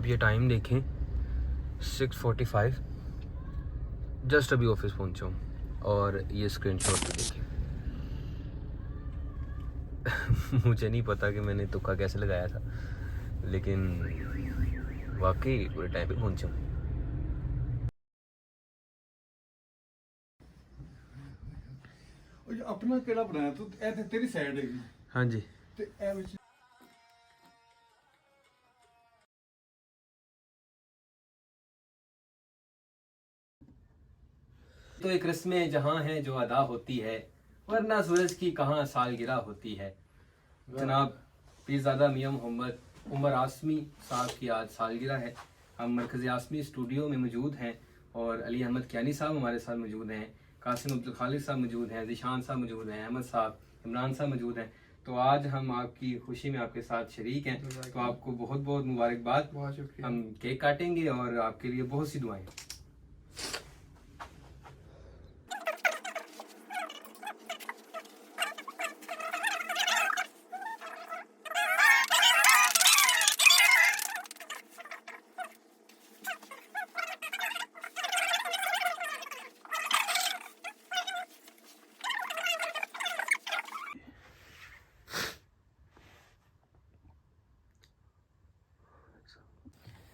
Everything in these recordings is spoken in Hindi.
ये टाइम देखें 6:45, जस्ट अभी ऑफिस पहुंचा हूँ और ये स्क्रीनशॉट भी देखें। मुझे नहीं पता कि मैंने तुक्का कैसे लगाया था, लेकिन वाकई पूरे टाइम पे पहुंचा हूँ। अपना केड़ा बनाया तू ए ते तेरी साइड है हाँ जी, ते ए विच तो एक रस्में जहाँ है जो अदा होती है, वरना सूरज की कहाँ सालगिरह होती है। जनाब पीरज़ादा मियां मोहम्मद उमर आसमी साहब की आज सालगिरह है। हम मरकज़ी आसमी स्टूडियो में मौजूद हैं और अली अहमद कियानी साहब हमारे साथ मौजूद हैं, कासिम अब्दुल खालिक साहब मौजूद हैं, ज़ीशान साहब मौजूद हैं, अहमद साहब, इमरान साहब मौजूद हैं। तो आज हम आपकी खुशी में आपके साथ शरीक हैं, तो आपको बहुत बहुत मुबारकबाद। हम केक काटेंगे और आपके लिए बहुत सी दुआएं।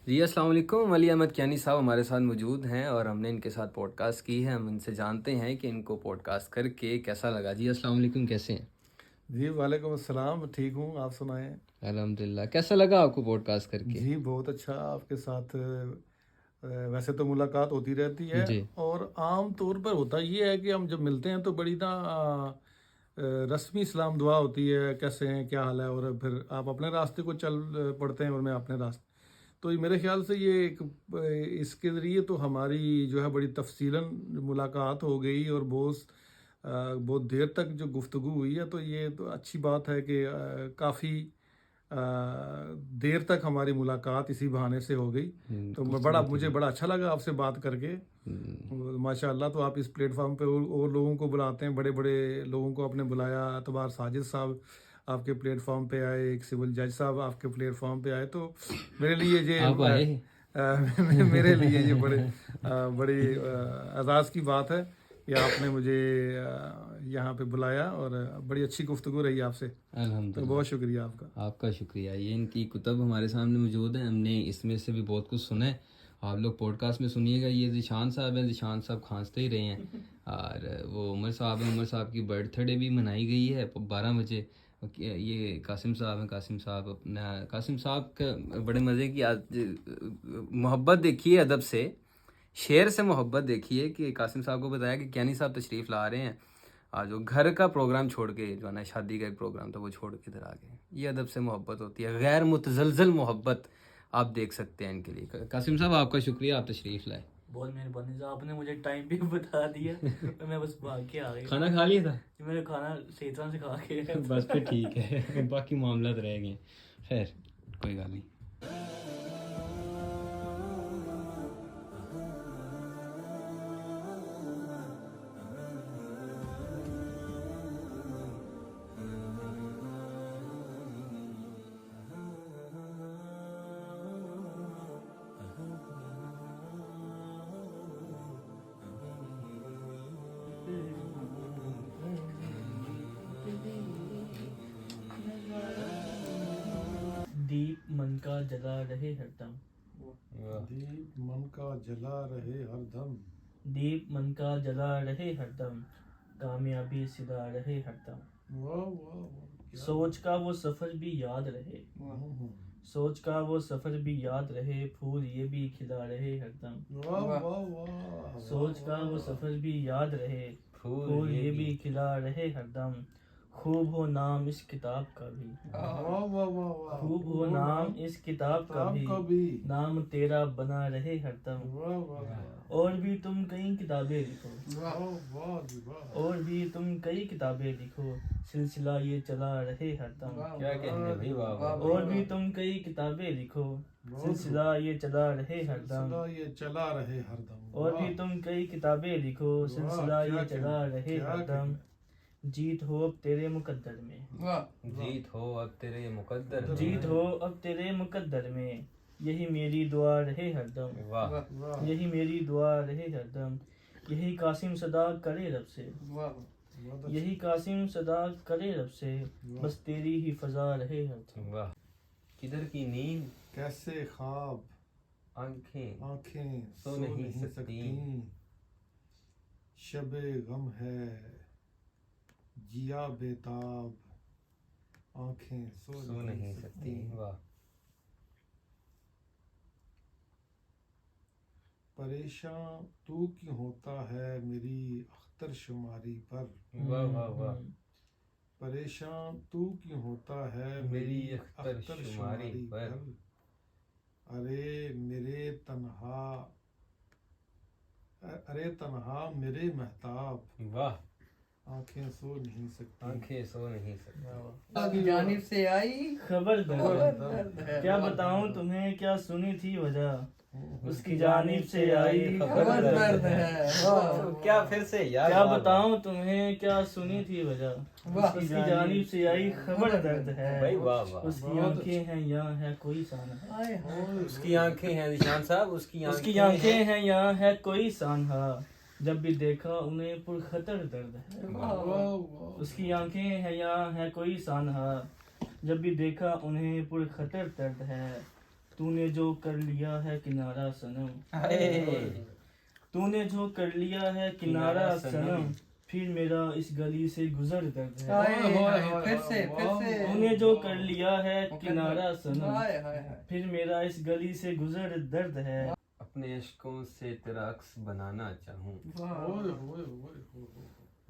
जी अस्सलाम वालेकुम। अली अहमद कियानी साहब हमारे साथ मौजूद हैं और हमने इनके साथ पॉडकास्ट की है। हम इनसे जानते हैं कि इनको पॉडकास्ट करके कैसा लगा। जी अस्सलाम वालेकुम, कैसे हैं? जी वालेकुम अस्सलाम, ठीक हूँ, आप सुनाएं। अल्हम्दुलिल्लाह। कैसा लगा आपको पॉडकास्ट करके? जी बहुत अच्छा, आपके साथ वैसे तो मुलाकात होती रहती है जी और आम तौर पर होता ये है कि हम जब मिलते हैं तो बड़ी ना रस्मी सलाम दुआ होती है, कैसे हैं, क्या हाल है, और फिर आप अपने रास्ते को चल पड़ते हैं और मैं अपने रास्ते। तो ये मेरे ख्याल से ये एक इसके ज़रिए तो हमारी जो है बड़ी तफसीलन मुलाकात हो गई और बहुत देर तक जो गुफ्तगू हुई है, तो ये तो अच्छी बात है कि काफ़ी देर तक हमारी मुलाकात इसी बहाने से हो गई। तो मुझे बड़ा अच्छा लगा आपसे बात करके। और माशाल्लाह, तो आप इस प्लेटफॉर्म पे और लोगों को बुलाते हैं, बड़े बड़े लोगों को आपने बुलाया। अतबार साजिद साहब आपके प्लेटफॉर्म पे आए, एक सिविल जज साहब आपके प्लेटफॉर्म पे आए। तो मेरे लिए ये आप आए? मेरे लिए ये बड़ी एजाज़ की बात है कि आपने मुझे यहाँ पे बुलाया और बड़ी अच्छी गुफ्तगू रही आपसे। तो अल्हम्दुलिल्लाह, बहुत शुक्रिया आपका। आपका शुक्रिया। ये इनकी कुतब हमारे सामने मौजूद हैं, हमने इसमें से भी बहुत कुछ सुना है। आप लोग पॉडकास्ट में सुनिएगा। ये ज़ीशान साहब हैं, ज़ीशान साहब खांसते ही रहे हैं। और वो उमर साहब हैं, उमर साहब की बर्थडे भी मनाई गई है 12 बजे। ये कासिम साहब हैं, कासिम साहब अपना कासिम साहब का बड़े मज़े की मोहब्बत देखिए, अदब से, शेर से मोहब्बत देखिए कि कासिम साहब को बताया कि कियानी साहब तशरीफ़ ला रहे हैं। आज जो घर का प्रोग्राम छोड़ के, जो है ना शादी का एक प्रोग्राम था, वो छोड़ के इधर आ गए। ये अदब से मोहब्बत होती है, गैर मुतज़लज़ल मोहब्बत आप देख सकते हैं इनके लिए। कासिम साहब आपका शुक्रिया, आप तशरीफ़ लाए। बहुत मेहरबानी साहब, आपने मुझे टाइम भी बता दिया और मैं बस भाग के आ गया। खाना खा लिया था? मैंने खाना सही तरह से खा के बस फिर ठीक है। बाकी मामला तो रह गए। खैर, कोई गल नहीं। दीप मन का जला रहे हरदम, दीप मन का जला रहे हरदम, दीप मन का जला रहे हरदम, कामयाबी सिला रहे हरदम। वाह वाह वाह, सोच का वो सफ़र भी याद रहे, सोच का वो सफ़र भी याद रहे, फूल ये भी खिला रहे हरदम। वाह वाह वाह, सोच का वो सफ़र भी याद रहे, फूल ये भी खिला रहे हरदम। खूब हो नाम इस किताब का भी, वाह वाह वाह, खूब हो नाम इस किताब का भी, नाम तेरा बना रहे हरदम। वाह वाह और भी तुम कई किताबें लिखो, वाह वाह जी वाह, और भी तुम कई किताबें लिखो, सिलसिला ये चला रहे हरदम। क्या कहने भाई, वाह वाह। और भी तुम कई किताबें लिखो, सिलसिला ये चला रहे हरदम। सदा ये चला रहे हरदम। और भी तुम कई किताबें लिखो, सिलसिला क्या ये चला कहना, रहे क्या हरदम। जीत हो अब तेरे मुकद्दर में, जीत हो अब तेरे मुकद्दर में, जीत हो अब तेरे मुकद्दर में, यही मेरी दुआ रहे हरदम, वाह यही मेरी दुआ रहे हरदम। यही कासिम सदा करे रब से, यही कासिम सदा करे रब से, बस तेरी ही फजा रहे हरदम। वाह। किधर की नींद कैसे ख्वाब आंखें आंखें सो नहीं सकती, शबे गम है जिया बेताब, आंखें सो नहीं सकती। वाह। परेशान तू क्यों होता है मेरी अख्तर शुमारी पर, वाह वाह वाह। परेशान तू क्यों होता है मेरी मेरी अख्तर अख्तर शुमारी शुमारी पर। पर। अरे तन्हा मेरे महताब, वाह। आंखें सो नहीं सकती। आंखें सो नहीं सकती। आपकी जानिब से आई खबर दर्द, दर्द है। क्या बताऊं तुम्हें क्या सुनी थी वजह, उसकी जानिब से आई खबर दर्द है। वाह क्या फिर से यार? क्या वाह, बताऊं तुम्हें क्या सुनी थी वजह, वाह। उसकी जानिब से आई खबर दर्द है। भाई वाह वाह। उसकी आंखें हैं यहाँ है कोई साना, हाय हाय। उसकी आंखें हैं निशान साहब, उसकी उसकी आंखें हैं यहाँ है कोई सानहा, जब भी देखा उन्हें पुरखतर दर्द है। वाह उसकी आंखें हैं यहाँ है कोई सानहा, जब भी देखा उन्हें पुरखतर दर्द है। तूने जो कर लिया है किनारा सनम, तूने जो कर लिया है किनारा सनम, फिर मेरा इस गली से गुजर दर्द है। हाय हाय। फिर से तूने जो कर लिया है किनारा सनम, हाय हाय हाय। फिर मेरा इस गली से गुजर दर्द है। अपने अश्कों से तेरा अक्स बनाना चाहूं, वाह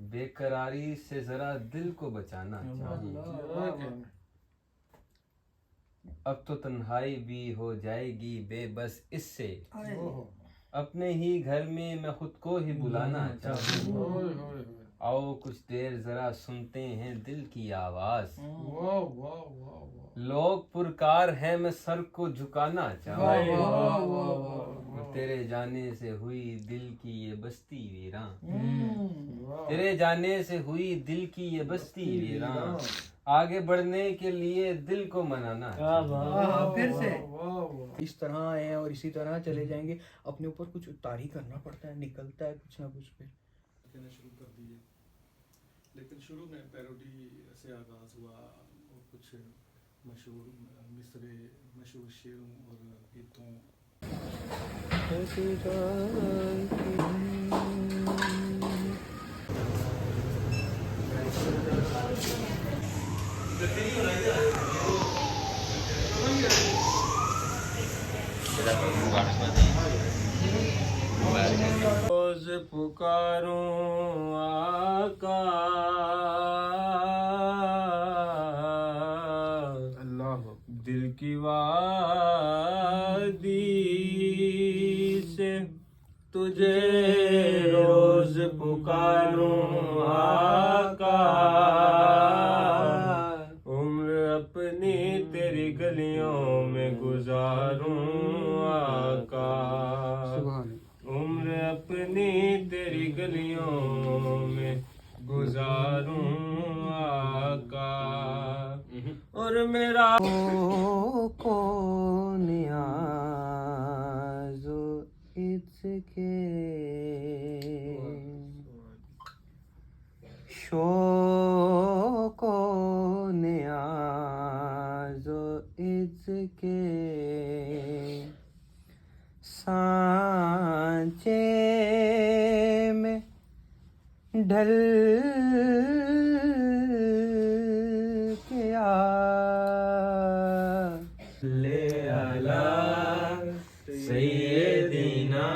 बेकरारी से जरा दिल को बचाना चाहूं। अब तो तन्हाई भी हो जाएगी बेबस इससे, अपने ही घर में मैं खुद को ही बुलाना चाहूं। आओ कुछ देर जरा सुनते हैं दिल की आवाज, लोग पुरकार हैं मैं सर को झुकाना चाहूं। तेरे जाने से हुई दिल की ये बस्ती वीरान, तेरे जाने से हुई दिल की ये बस्ती वीरान, आगे बढ़ने के लिए दिल को मनाना। फिर से इस तरह आए हैं और इसी तरह चले जाएंगे। अपने ऊपर कुछ उतारी करना पड़ता है, निकलता है कुछ ना कुछ। फिर कहना शुरू कर दिए, लेकिन शुरू में पैरोडी से आगाज हुआ और कुछ मशहूर मिसरे, मशहूर शेरों और गीतों। रोज पुकारूं आका, दिल की वादी से तुझे रोज पुकारूं आका, उम्र अपनी तेरी गलियों में गुजारूं आका, उम्र अपनी तेरी गलियों में गुजारूं आका। और मेरा कौन आज़ो इसके शौक़ आज़ो इसके सांचे में ढल के आ ले अला सैयदीना